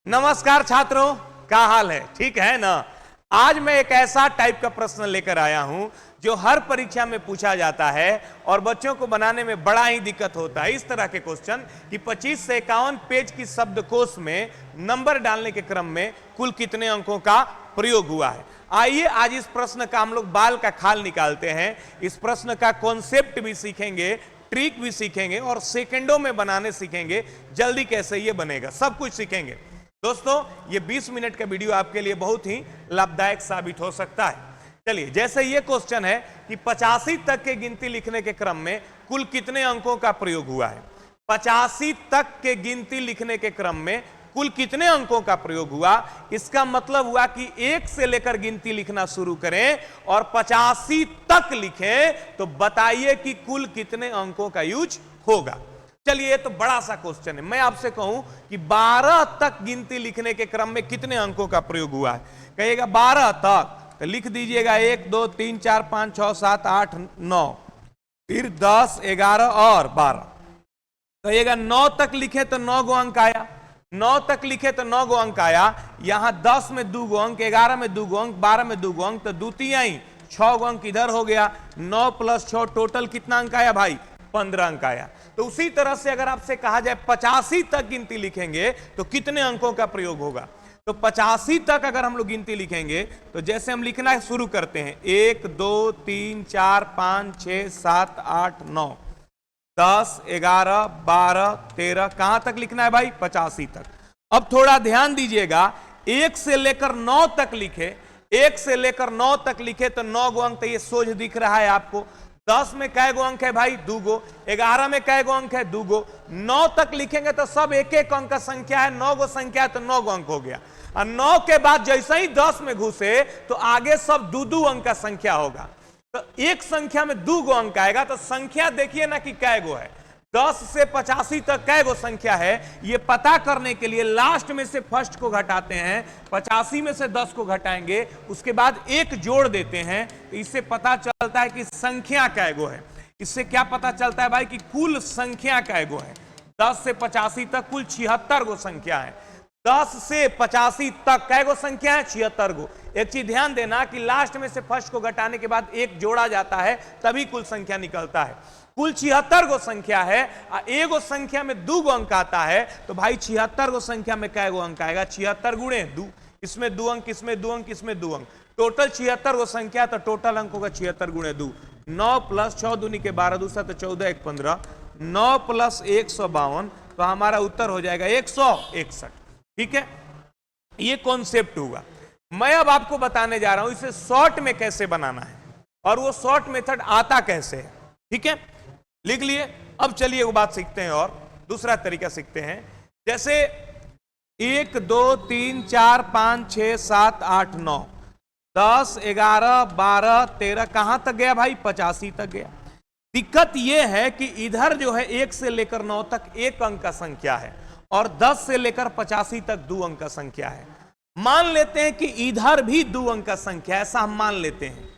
नमस्कार छात्रों, क्या हाल है? ठीक है ना। आज मैं एक ऐसा टाइप का प्रश्न लेकर आया हूं जो हर परीक्षा में पूछा जाता है और बच्चों को बनाने में बड़ा ही दिक्कत होता है। इस तरह के क्वेश्चन कि 25 से 51 पेज की शब्दकोश में नंबर डालने के क्रम में कुल कितने अंकों का प्रयोग हुआ है। आइए आज इस प्रश्न का हम लोग बाल का खाल निकालते हैं। इस प्रश्न का कॉन्सेप्ट भी सीखेंगे, ट्रिक भी सीखेंगे और सेकंडों में बनाने सीखेंगे। जल्दी कैसे ये बनेगा, सब कुछ सीखेंगे। दोस्तों, ये 20 मिनट का वीडियो आपके लिए बहुत ही लाभदायक साबित हो सकता है। चलिए, जैसे ये क्वेश्चन है कि 85 तक के गिनती लिखने के क्रम में कुल कितने अंकों का प्रयोग हुआ है। 85 तक के गिनती लिखने के क्रम में कुल कितने अंकों का प्रयोग हुआ, इसका मतलब हुआ कि 1 से लेकर गिनती लिखना शुरू करें और 85 तक लिखें तो बताइए कि कुल कितने अंकों का यूज होगा। चलिए, ये तो बड़ा सा क्वेश्चन है। मैं आपसे कहूं कि 12 तक गिनती लिखने के क्रम में कितने अंकों का प्रयोग हुआ है। कहिएगा 12 तक, तो लिख दीजिएगा 1 2 3 4 5 6 7 8 9, फिर 10 11 और 12। कहिएगा 9 तक लिखे तो 9 गो अंक आया, 9 तक लिखे तो 9 गो अंक आया। यहां 10 में 2 गो अंक, 11 में 2 गो अंक, 12 में 2 गो अंक, तो द्वितीय 6 गो अंक इधर हो गया। 9 + 6 टोटल कितना अंक आया भाई? 15 अंक आया। तो उसी तरह से अगर आपसे कहा जाए 85 तक गिनती लिखेंगे तो कितने अंकों का प्रयोग होगा, तो 85 तक अगर हम लोग गिनती लिखेंगे तो जैसे हम लिखना शुरू करते हैं 1 2 3 4 5 6 7 8 9 10 11 12 13, कहां तक लिखना है भाई? 85 तक। अब थोड़ा ध्यान दीजिएगा, 1 से लेकर 9 तक लिखे, 1 से लेकर 9 तक लिखे तो 9 गो अंक, तो ये सोझ दिख रहा है आपको। 10 में कै गो अंक है भाई? 2 गो। 11 में कै गो अंक है? 2 गो। 9 तक लिखेंगे तो सब एक एक अंक का संख्या है, 9 गो संख्या है तो 9 गो अंक हो गया। और 9 के बाद जैसे ही 10 में घुसे तो आगे सब 2-2 अंक का संख्या होगा। तो एक संख्या में 2 गो अंक आएगा, तो संख्या देखिए ना कि कै गो है। 10 से 85 तक कै गो संख्या है, ये पता करने के लिए लास्ट में से फर्स्ट को घटाते हैं। 85 में से 10 को घटाएंगे, उसके बाद 1 जोड़ देते हैं, तो इससे पता चलता है कि संख्या कै गो है। इससे क्या पता चलता है भाई कि कुल संख्या कै गो है। 10 से 85 तक कुल 76 गो संख्या है। 10 से 85 तक कै गो संख्या है? 76 गो। एक चीज ध्यान देना कि लास्ट में से फर्स्ट को घटाने के बाद 1 जोड़ा जाता है, तभी कुल संख्या निकलता है। कुल 76 गो संख्या है, एगो संख्या में 2 गो अंक आता है, तो भाई 76 गो संख्या में कै गो अंक आएगा? 76 गुणे 2, इसमें 2 अंक, इसमें 2 अंक, इसमें 2 अंक, टोटल 76 गो संख्या, तो टोटल अंक होगा 76 गुणे 2। 9 + 6 दूनी के 12, दूसरा तो 14 1 15, 9 + 1 152, तो हमारा उत्तर हो जाएगा 161। ठीक है, ये कॉन्सेप्ट हुआ। मैं अब आपको बताने जा रहा हूं इसे शॉर्ट में कैसे बनाना है और वो शॉर्ट मेथड आता कैसे है। ठीक है, लिख लिए। अब चलिए वो बात सीखते हैं और दूसरा तरीका सीखते हैं। जैसे 1 2 3 4 5 6 7 8 9 10 11 12 13, कहां तक गया भाई? 85 तक गया। दिक्कत यह है कि इधर जो है 1 से लेकर 9 तक 1 अंक का संख्या है और 10 से लेकर 85 तक 2 अंक का संख्या है। मान लेते हैं कि इधर भी 2 अंक का संख्या है, ऐसा हम मान लेते हैं।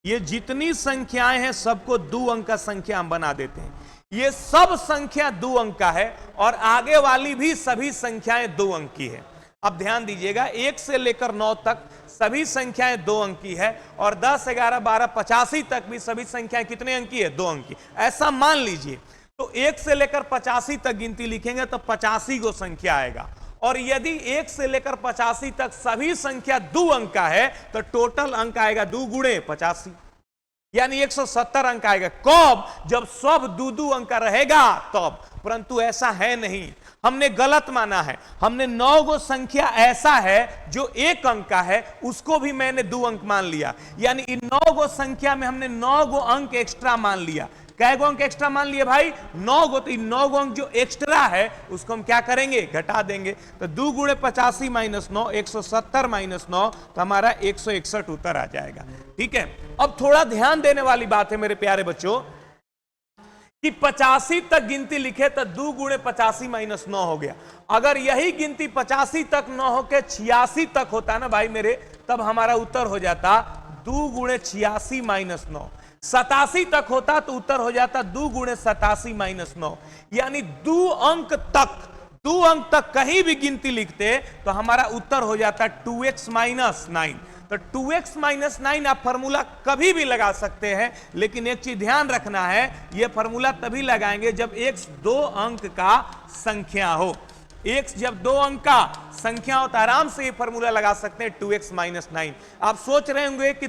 ये जितनी संख्याएं हैं सबको 2 अंक का संख्या हम बना देते हैं। ये सब संख्या 2 अंक का है और आगे वाली भी सभी संख्याएं 2 अंक की है। अब ध्यान दीजिएगा, 1 से लेकर 9 तक सभी संख्याएं 2 अंक की है और 10 11 12 85 तक भी सभी संख्याएं कितने अंक की है? 2 अंक की। ऐसा मान लीजिए, तो 1 से लेकर 85 तक गिनती लिखेंगे तो 85 गो संख्या आएगा। और यदि 1 से लेकर 85 तक सभी संख्या 2 अंक का है तो टोटल अंक आएगा 2 गुणे 85, यानी 170 अंक आएगा। कब? जब सब 2-2 अंक का रहेगा तब। परंतु ऐसा है नहीं, हमने गलत माना है। हमने 9 गो संख्या ऐसा है जो 1 अंक का है, उसको भी मैंने 2 अंक मान लिया। यानी इन 9 गो संख्या में हमने 9 गो अंक एक्स्ट्रा मान लिया। कै गो अंक एक्स्ट्रा मान लिए भाई? 9 गो। तो 9 गो अंक जो एक्स्ट्रा है उसको हम क्या करेंगे? घटा देंगे। तो 2 गुणे 85 - 9, 170 - 9, तो हमारा 161 उत्तर आ जाएगा। ठीक है, अब थोड़ा ध्यान देने वाली बात है मेरे प्यारे बच्चों कि 85 तक गिनती लिखे तो 2 गुणे 85 - 9 हो गया। अगर यही गिनती 85 तक 9 होकर 86 तक होता ना भाई मेरे, तब हमारा उत्तर हो जाता 2 गुणे 86 - 9। 87 तक होता तो उत्तर हो जाता 2 गुणे 87 - 9, यानी 2 अंक तक 2 अंक तक कहीं भी गिनती लिखते तो हमारा उत्तर हो जाता 2x माइनस 9। तो 2x माइनस 9 आप फॉर्मूला कभी भी लगा सकते हैं, लेकिन एक चीज ध्यान रखना है, यह फॉर्मूला तभी लगाएंगे जब x 2 अंक का संख्या हो। x जब 2 अंक का संख्या हो तो आराम से ये फॉर्मूला लगा सकते हैं 2x माइनस 9। आप सोच रहे होंगे कि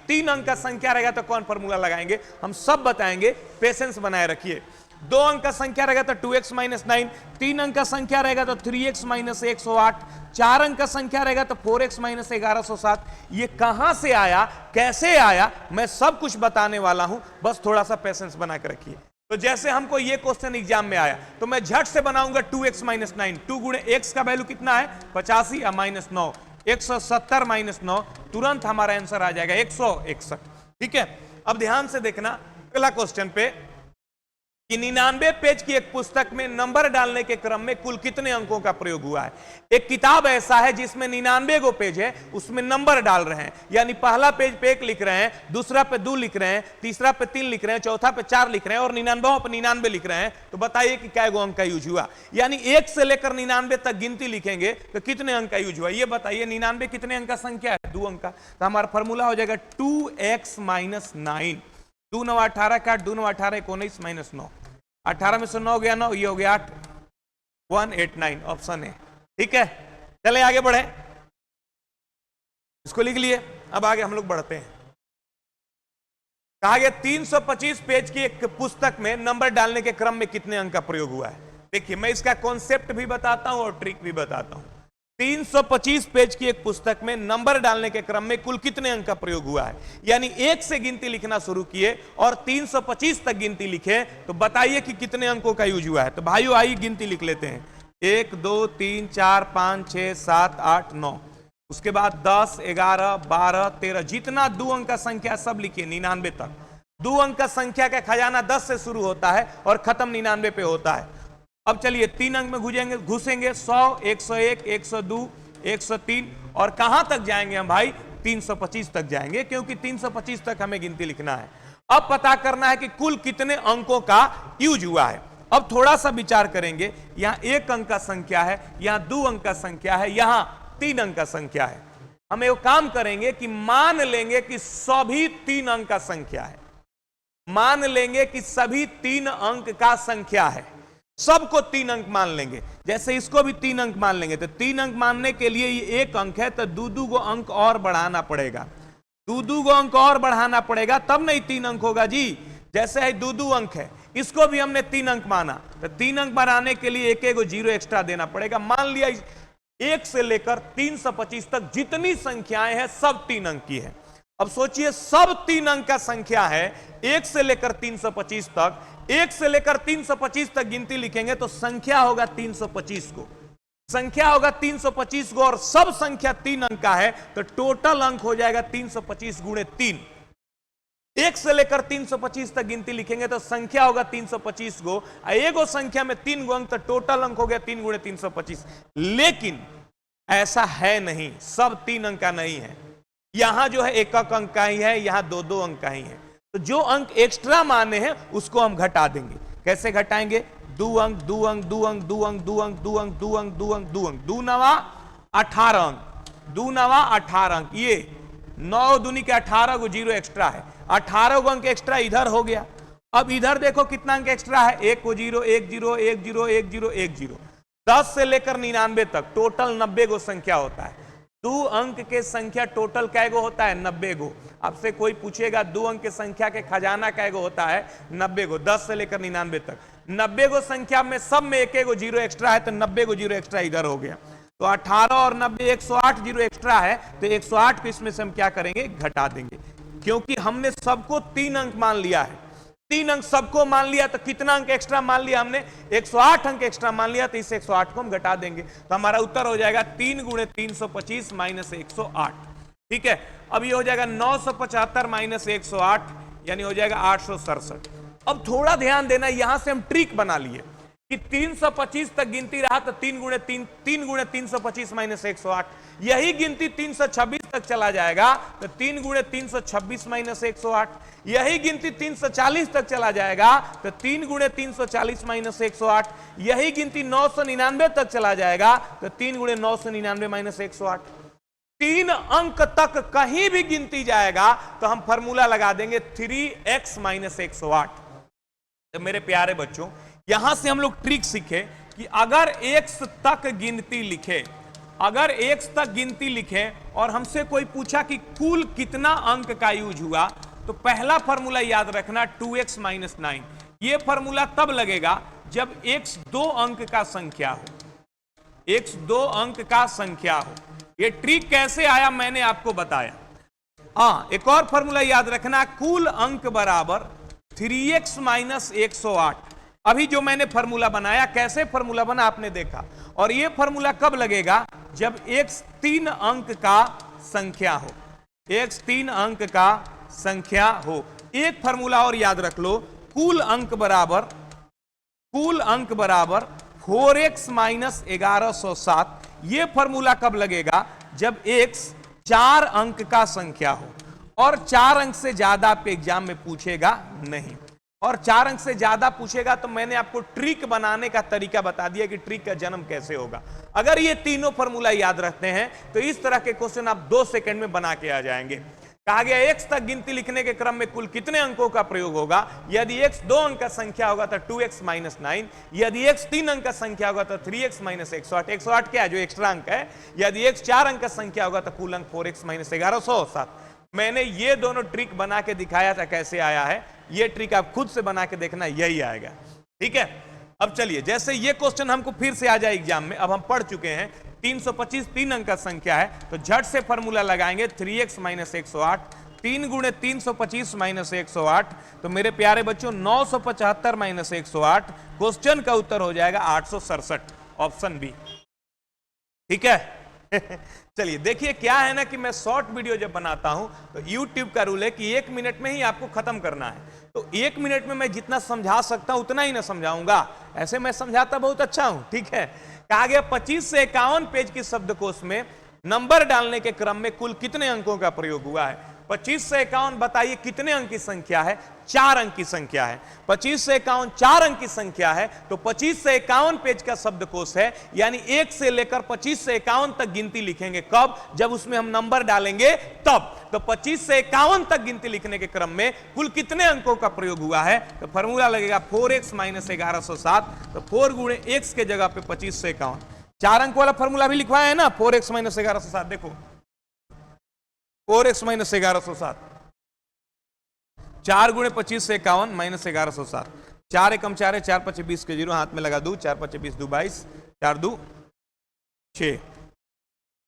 3 अंक का संख्या रहेगा तो कौन फॉर्मूला लगाएंगे, हम सब बताएंगे, पेशेंस बनाए रखिए। 2 अंक का संख्या रहेगा तो 2x माइनस 9, 3 अंक का संख्या रहेगा तो 3x माइनस 108, 4 अंक का संख्या रहेगा तो 4x माइनस 1107। ये कहां से आया, कैसे आया, मैं सब कुछ बताने वाला हूं, बस थोड़ा सा पेशेंस बना के रखिए। तो जैसे हमको ये क्वेश्चन एग्जाम में आया तो मैं झट से बनाऊंगा 2x माइनस 9। 2 गुणे x का वैल्यू कितना है 85 या माइनस 9, 170 माइनस 9, तुरंत हमारा आंसर आ जाएगा 161। ठीक है, अब ध्यान से देखना अगला क्वेश्चन पे कि 99 पेज की एक पुस्तक में नंबर डालने के क्रम में कुल कितने अंकों का प्रयोग हुआ है। एक किताब ऐसा है जिसमें 99 गो पेज है, उसमें नंबर डाल रहे हैं, यानी पहला पेज पे 1 लिख रहे हैं, दूसरा पे 2 लिख रहे हैं, तीसरा पे 3 लिख रहे हैं, चौथा पे 4 लिख रहे हैं और 99 पे 99 लिख रहे हैं। तो बताइए कि क्या गो अंक का यूज हुआ, यानी 1 से लेकर 99 तक गिनती लिखेंगे तो कितने अंक का यूज हुआ, ये बताइए। 99 कितने अंक का संख्या है, 2 अंक का, तो हमारा फॉर्मूला हो जाएगा 2x माइनस 9। 2 9 18 का 2 9 18 19 माइनस 9, 18 में से 9 गया 9, ये हो गया 8, 189 ऑप्शन है। ठीक है, चलें आगे बढ़े, इसको लिख लिए। अब आगे हम लोग बढ़ते हैं। कहा गया 325 पेज की एक पुस्तक में नंबर डालने के क्रम में कितने अंक का प्रयोग हुआ है। देखिए मैं इसका कॉन्सेप्ट भी बताता हूं और ट्रिक भी बताता हूं। 325 पेज की एक पुस्तक में नंबर डालने के क्रम में कुल कितने अंक का प्रयोग हुआ है, यानी 1 से गिनती लिखना शुरू किए और 325 तक गिनती लिखे तो बताइए कि कितने अंकों का यूज हुआ है। तो भाइयों आइए गिनती लिख लेते हैं, 1 2 3 4 5 6 7 8 9, उसके बाद 10 11 12 13, जितना 2 अंक का संख्या सब लिखिए 99 तक। 2 अंक का संख्या का खजाना 10 से शुरू होता है और खत्म 99 पे होता है। अब चलिए 3 अंक में घुसेंगे 100 101 102 103 और कहां तक जाएंगे हम भाई, 325 तक जाएंगे, क्योंकि 325 तक हमें गिनती लिखना है। अब पता करना है कि कुल कितने अंकों का यूज हुआ है। अब थोड़ा सा विचार करेंगे, यहां 1 अंक का संख्या है, यहां 2 अंक का संख्या है, यहां 3 अंक का संख्या है। हम एक काम करेंगे कि मान लेंगे कि सभी 3 अंक का संख्या है, मान लेंगे कि सभी 3 अंक का संख्या है, सबको 3 अंक मान लेंगे। जैसे इसको भी 3 अंक मान लेंगे तो 3 अंक मानने के लिए ये 1 अंक है तो 2 गो अंक और बढ़ाना पड़ेगा, 2 गो अंक और बढ़ाना पड़ेगा, तब नहीं 3 अंक होगा जी। जैसे है 2 अंक है, इसको भी हमने 3 अंक माना तो 3 अंक बढ़ाने के लिए 1 गो जीरो एक्स्ट्रा देना पड़ेगा। मान लिया 1 से लेकर 325 तक जितनी संख्याएं हैं सब 3 अंक की है। अब सोचिए सब 3 अंक का संख्या है 1 से लेकर 325 तक, 1 से लेकर 325 तक गिनती लिखेंगे तो संख्या होगा 325 को, संख्या होगा 325 को और सब संख्या 3 अंक का है तो टोटल अंक हो जाएगा 325 गुणे 3। 1 से लेकर 325 तक गिनती लिखेंगे तो संख्या होगा 325 गो, एगो संख्या में 3 गो अंक तो टोटल अंक हो गया 3 गुणे 325। लेकिन ऐसा है नहीं, सब 3 अंक का नहीं है, यहां जो है 1 अंक का ही है, यहां 2 अंक का ही है। तो जो अंक एक्स्ट्रा माने हैं उसको हम घटा देंगे। कैसे घटाएंगे, 2 अंक 2 अंक 2 अंक 2 अंक 2 अंक 2 अंक 2 अंक 2 अंक 2 अंक 2 नवा 18 अंक, 2 नवा 18 अंक, ये 9 दूनी के 18 गो जीरो एक्स्ट्रा है, 18 गो अंक एक्स्ट्रा इधर हो गया। अब इधर देखो कितना अंक एक्स्ट्रा है, 1 को 0 1 0 1 0 1 0 1 0, 10 से लेकर 99 तक टोटल 90 गो संख्या होता है। 2 अंक के संख्या टोटल कैगो होता है 90 गो। आपसे कोई पूछेगा 2 अंक के संख्या के खजाना कैगो होता है 90 गो, 10 से लेकर 99 तक 90 गो संख्या में सब में 1 गो जीरो एक्स्ट्रा है तो 90 गो जीरो एक्स्ट्रा इधर हो गया। तो 18 और 90 108 जीरो एक्स्ट्रा है तो 108 को इसमें से हम क्या करेंगे, घटा देंगे, क्योंकि हमने सबको 3 अंक मान लिया है। 3 अंक सबको मान लिया तो कितना अंक एक्स्ट्रा मान लिया हमने, 108 अंक एक्स्ट्रा मान लिया, तो इस 108 को हम घटा देंगे तो हमारा उत्तर हो जाएगा 3 गुणे 325 माइनस 108। ठीक है, अब ये हो जाएगा 975 माइनस 108 यानी हो जाएगा 867। अब थोड़ा ध्यान देना, यहां से हम ट्रिक बना लिए, कि 325 तक गिनती रहा तो 3 गुणे 325 माइनस 108, यही गिनती 326 तक चला जाएगा तो 3 गुणे 326 माइनस 108, यही गिनती 340 तक चला जाएगा तो 3 गुणे 340 माइनस 108, यही गिनती 999 तक चला जाएगा तो 3 गुणे 999 माइनस 108। 3 अंक तक कहीं भी गिनती जाएगा तो हम फॉर्मूला लगा देंगे 3x माइनस 108। तो मेरे प्यारे बच्चों, यहां से हम लोग ट्रिक सीखे कि अगर x तक गिनती लिखे, अगर x तक गिनती लिखे और हमसे कोई पूछा कि कुल कितना अंक का यूज हुआ, तो पहला फॉर्मूला याद रखना 2x माइनस 9। यह फॉर्मूला तब लगेगा जब x 2 अंक का संख्या हो, x 2 अंक का संख्या हो। यह ट्रिक कैसे आया मैंने आपको बताया। हाँ, एक और फॉर्मूला याद रखना, कुल अंक बराबर 3x माइनस 108। अभी जो मैंने फॉर्मूला बनाया, कैसे फॉर्मूला बना आपने देखा। और यह फॉर्मूला कब लगेगा, जब x 3 अंक का संख्या हो, x 3 अंक का संख्या हो। एक फॉर्मूला और याद रख लो, कुल अंक बराबर 4x माइनस 1107। यह फॉर्मूला कब लगेगा, जब x 4 अंक का संख्या हो और 4 अंक से ज्यादा आपके एग्जाम में पूछेगा नहीं। और 4 अंक से ज्यादा पूछेगा तो मैंने आपको ट्रिक बनाने का तरीका बता दिया कि ट्रिक का जन्म कैसे होगा। अगर ये तीनों फॉर्मूला याद रखते हैं तो इस तरह के क्वेश्चन आप 2 सेकंड में बना के आ जाएंगे। कहा गया x तक गिनती लिखने के क्रम में कुल कितने अंकों का प्रयोग होगा। यदि x 2 अंक का संख्या होगा तो 2x माइनस 9, यदि x 3 अंक का संख्या होगा तो 3x माइनस 108। 108 क्या है, जो एक्स्ट्रा अंक है। यदि x 4 अंक का संख्या होगा तो कुल अंक 4x माइनस 1107। मैंने ये दोनों ट्रिक बना के दिखाया था कैसे आया है। ये ट्रिक आप खुद से बना के देखना, यही आएगा। ठीक है, अब चलिए, जैसे ये क्वेश्चन हमको फिर से आ जाए एग्जाम में, अब हम पढ़ चुके हैं 325 3 अंक का संख्या है, तो झट से फॉर्मूला लगाएंगे 3x माइनस 108। 3 गुणे 325 माइनस 108, तो मेरे प्यारे बच्चों 975 माइनस 108, क्वेश्चन का उत्तर हो जाएगा 867, ऑप्शन बी। ठीक है। चलिए देखिए, क्या है ना कि मैं शॉर्ट वीडियो जब बनाता हूं तो YouTube का रूल है कि 1 मिनट में ही आपको खत्म करना है। तो 1 मिनट में मैं जितना समझा सकता हूं उतना ही ना समझाऊंगा, ऐसे मैं समझाता बहुत अच्छा हूं। ठीक है, कहा गया 25 से 51 पेज की शब्दकोश में नंबर डालने के क्रम में कुल कितने अंकों का प्रयोग हुआ है। 25 से 51 बताइए कितने अंक की संख्या है, 4 अंक की संख्या है। 25 से 51 4 अंक की संख्या है, तो 25 से 51 पेज का शब्दकोश है, यानी 1 से लेकर 25 से 51 तक गिनती लिखेंगे। कब, जब उसमें हम नंबर डालेंगे तब। तो 25 से 51 तक गिनती लिखने के क्रम में कुल कितने अंकों का प्रयोग हुआ है, तो फॉर्मूला लगेगा 4x माइनस 1107। तो 4 गुणे x के जगह पे 25 से 51, 4 अंक वाला फॉर्मूला भी लिखवाया है ना, 4x माइनस 1107। देखो 4x माइनस 1107, 4 गुणे 25 से 51 माइनस 1107। 4 एकम 4 है, 4 5 20 के 0 हाथ में लगा दू, 4 5 20 2 22, 4 2 6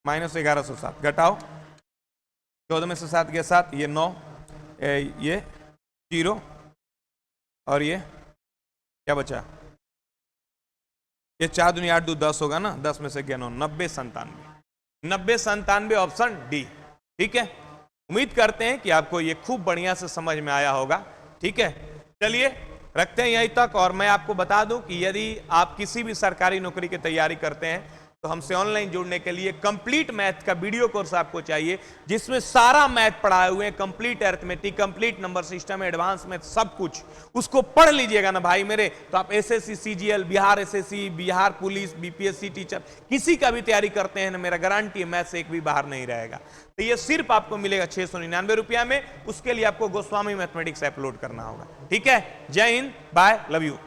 माइनस 1107 घटाओ, 14 में से 7 गया 7, ये 9, ये 0 और ये क्या बचा, ये 4 दूनी 8 2 10 होगा ना, 10 में से गया 9, 90 97 ऑप्शन डी। ठीक है, उम्मीद करते हैं कि आपको ये खूब बढ़िया से समझ में आया होगा। ठीक है, चलिए रखते हैं यहीं तक। और मैं आपको बता दूं कि यदि आप किसी भी सरकारी नौकरी की तैयारी करते हैं तो हमसे ऑनलाइन जुड़ने के लिए कंप्लीट मैथ का वीडियो कोर्स आपको चाहिए, जिसमें सारा मैथ पढ़ाए हुए हैं, complete arithmetic, complete number system, advance math, सब कुछ। उसको पढ़ लीजिएगा ना भाई मेरे, तो आप SSC CGL, Bihar SSC, Bihar police, BPSC teacher, किसी का भी तैयारी करते हैं ना, मेरा गारंटी है मैथ से एक भी बाहर नहीं रहेगा। तो ये सिर्फ आपको मिलेगा 699 रुपया में। उसके लिए आपको गोस्वामी मैथमेटिक्स अपलोड करना होगा। ठीक है, जय हिंद, बाय, लव यू।